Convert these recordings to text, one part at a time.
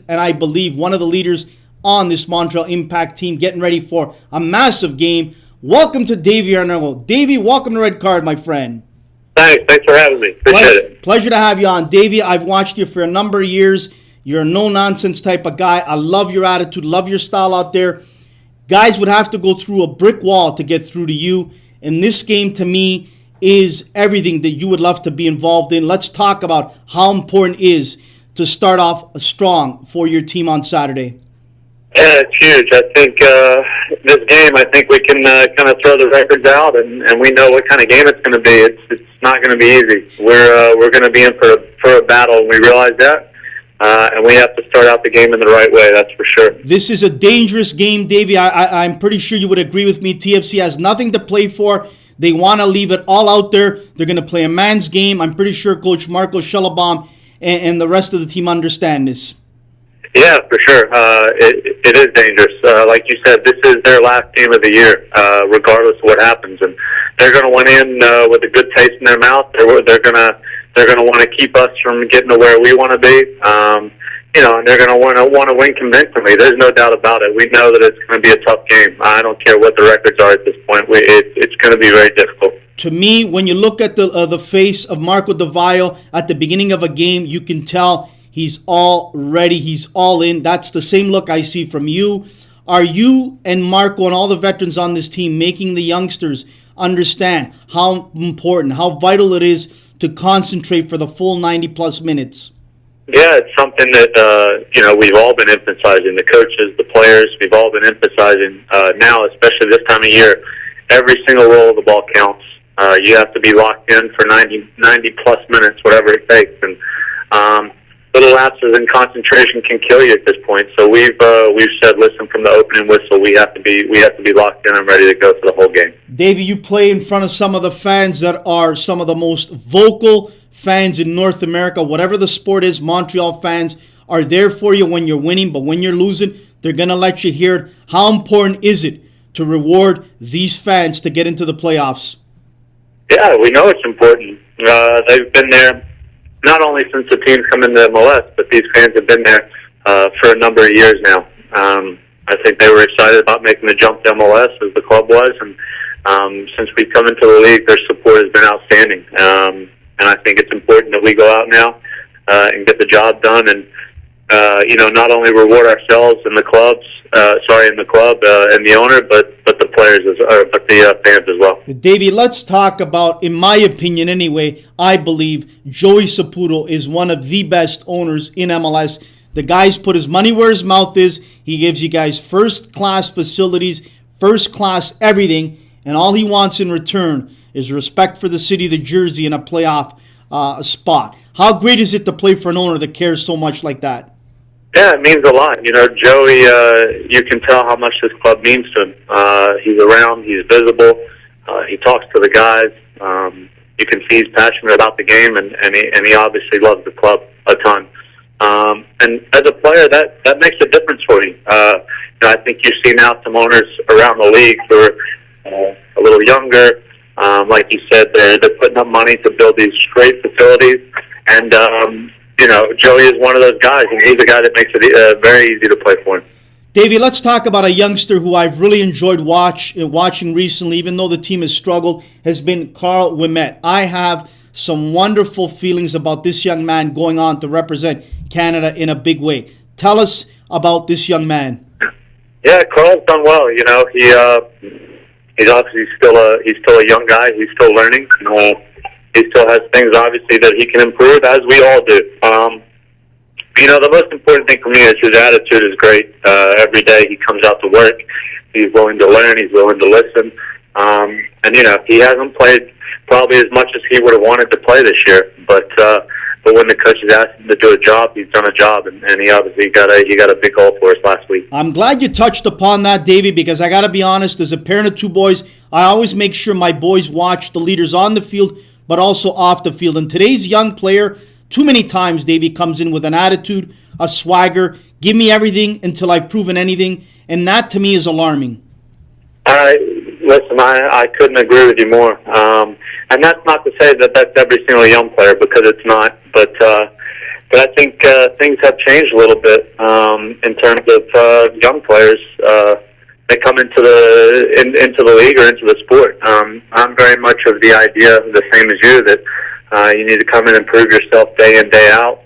And I believe one of the leaders on this Montreal Impact team getting ready for a massive game. Welcome to Davy Arnaud. Davy, welcome to Red Card, my friend. Thanks for having me. Appreciate it. Pleasure to have you on. Davy, I've watched you for a number of years. You're a no-nonsense type of guy. I love your attitude, love your style out there. Guys would have to go through a brick wall to get through to you. And this game, to me, is everything that you would love to be involved in. Let's talk about how important it is to start off strong for your team on Saturday. Yeah, it's huge. I think this game, I think we can kind of throw the records out, and we know what kind of game it's going to be. It's not going to be easy. We're going to be in for a battle, and we realize that. And we have to start out the game in the right way, that's for sure. This is a dangerous game, Davey. I'm pretty sure you would agree with me. TFC has nothing to play for. They want to leave it all out there. They're going to play a man's game. I'm pretty sure Coach Marco Schellebom and the rest of the team understand this. Yeah, for sure. It is dangerous. Like you said, this is their last game of the year, regardless of what happens. And they're going to went in with a good taste in their mouth. They're going to want to keep us from getting to where we want to be. And they're going to want to win convincingly. There's no doubt about it. We know that it's going to be a tough game. I don't care what the records are at this point. It's going to be very difficult. To me, when you look at the face of Marco Di Vaio at the beginning of a game, you can tell he's all ready. He's all in. That's the same look I see from you. Are you and Marco and all the veterans on this team making the youngsters understand how important, how vital it is to concentrate for the full 90-plus minutes? Yeah, it's something that, we've all been emphasizing. The coaches, the players, we've all been emphasizing. Now, especially this time of year, every single roll of the ball counts. You have to be locked in for 90-plus minutes, whatever it takes. And little lapses in concentration can kill you at this point. So we've said, listen, from the opening whistle, we have to be locked in and ready to go for the whole game. Davey, you play in front of some of the fans that are some of the most vocal fans in North America. Whatever the sport is, Montreal fans are there for you when you're winning, but when you're losing, they're going to let you hear it. How important is it to reward these fans to get into the playoffs? Yeah, we know it's important. They've been there not only since the team's come into MLS, but these fans have been there for a number of years now. I think they were excited about making the jump to MLS as the club was, and since we've come into the league, their support has been outstanding. And I think it's important that we go out now and get the job done, and not only reward ourselves and the club and the owner, but the players but the fans as well. Davey, let's talk about, in my opinion anyway, I believe Joey Saputo is one of the best owners in MLS. The guy's put his money where his mouth is. He gives you guys first-class facilities, first-class everything, and all he wants in return is respect for the city, the jersey, and a playoff spot. How great is it to play for an owner that cares so much like that? Yeah, it means a lot. Joey, you can tell how much this club means to him. He's around, he's visible, he talks to the guys. You can see he's passionate about the game, and he obviously loves the club a ton. And as a player, that makes a difference for you. I think you see now some owners around the league who are a little younger. Like you said, they're putting up money to build these great facilities, and Joey is one of those guys, and he's a guy that makes it very easy to play for him. Davey, let's talk about a youngster who I've really enjoyed watching recently, even though the team has struggled, has been Carl Ouimet. I have some wonderful feelings about this young man going on to represent Canada in a big way. Tell us about this young man. Yeah, Carl's done well. He's obviously still a young guy. He's still learning. He still has things, obviously, that he can improve, as we all do. The most important thing for me is his attitude is great. Every day he comes out to work. He's willing to learn. He's willing to listen. He hasn't played probably as much as he would have wanted to play this year. But when the coaches asked him to do a job, he's done a job, and he obviously got a big goal for us last week. I'm glad you touched upon that, Davey, because I got to be honest, as a parent of two boys, I always make sure my boys watch the leaders on the field, but also off the field. And today's young player, too many times, Davey, comes in with an attitude, a swagger, give me everything until I've proven anything, and that to me is alarming. Listen, I couldn't agree with you more. And that's not to say that that's every single young player, because it's not. But But I think things have changed a little bit in terms of young players that come into the league or into the sport. I'm very much of the idea, the same as you, that you need to come in and prove yourself day in, day out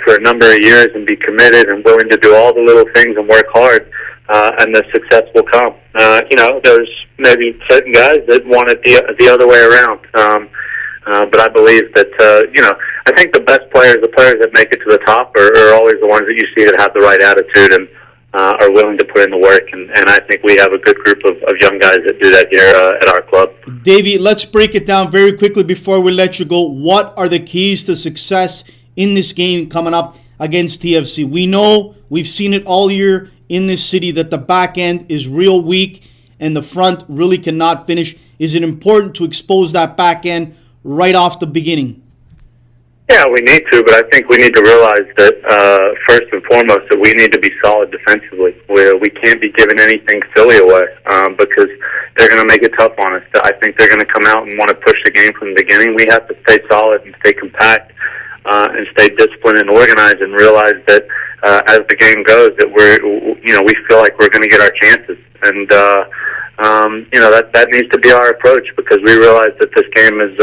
for a number of years and be committed and willing to do all the little things and work hard, and the success will come. There's maybe certain guys that want it the other way around. But I believe that, I think the best players, the players that make it to the top are always the ones that you see that have the right attitude and are willing to put in the work. And I think we have a good group of young guys that do that here at our club. Davey, let's break it down very quickly before we let you go. What are the keys to success in this game coming up against TFC? We know, we've seen it all year in this city, that the back end is real weak and the front really cannot finish. Is it important to expose that back end right off the beginning? Yeah, we need to, but I think we need to realize that first and foremost that we need to be solid defensively. We can't be giving anything silly away because they're going to make it tough on us. I think they're going to come out and want to push the game from the beginning. We have to stay solid and stay compact and stay disciplined and organized, and realize that as the game goes, that we feel like we're going to get our chances. And that needs to be our approach, because we realize that this game is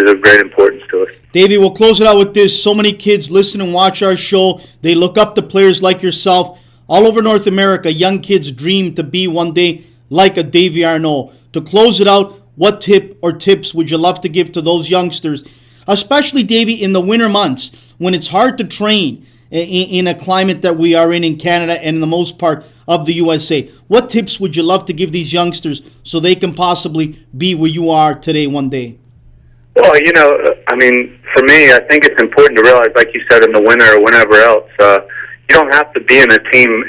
of great importance to us. Davey, we'll close it out with this. So many kids listen and watch our show. They look up to players like yourself. All over North America, young kids dream to be one day like a Davy Arnaud. To close it out, what tip or tips would you love to give to those youngsters, especially, Davey, in the winter months when it's hard to train in a climate that we are in Canada and in the most part of the USA? What tips would you love to give these youngsters so they can possibly be where you are today one day? Well, for me, I think it's important to realize, like you said, in the winter or whenever else, you don't have to be in a team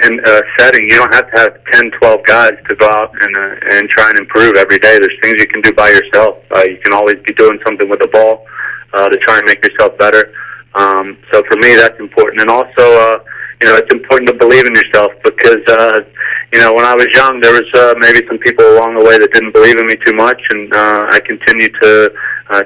setting. You don't have to have 10, 12 guys to go out and try and improve every day. There's things you can do by yourself. You can always be doing something with the ball to try and make yourself better. So for me, that's important. And also, it's important to believe in yourself, because, when I was young, there was maybe some people along the way that didn't believe in me too much, and I continue to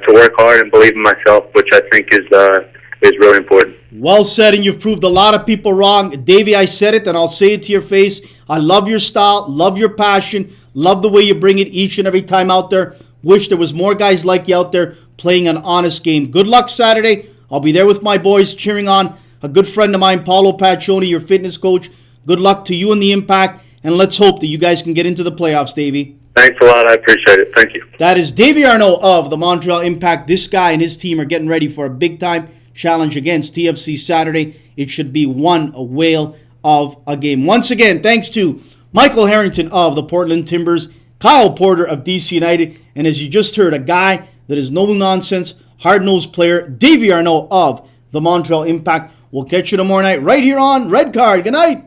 work hard and believe in myself, which I think is really important. Well said, and you've proved a lot of people wrong. Davey, I said it, and I'll say it to your face. I love your style, love your passion, love the way you bring it each and every time out there. Wish there was more guys like you out there playing an honest game. Good luck Saturday. I'll be there with my boys cheering on a good friend of mine, Paulo Paccioni, your fitness coach. Good luck to you and the Impact, and let's hope that you guys can get into the playoffs, Davey. Thanks a lot. I appreciate it. Thank you. That is Davy Arnaud of the Montreal Impact. This guy and his team are getting ready for a big-time challenge against TFC Saturday. It should be a whale of a game. Once again, thanks to Michael Harrington of the Portland Timbers, Kyle Porter of DC United, and as you just heard, a guy that is no-nonsense, hard-nosed player, Davy Arnaud of the Montreal Impact. We'll catch you tomorrow night right here on Red Card. Good night.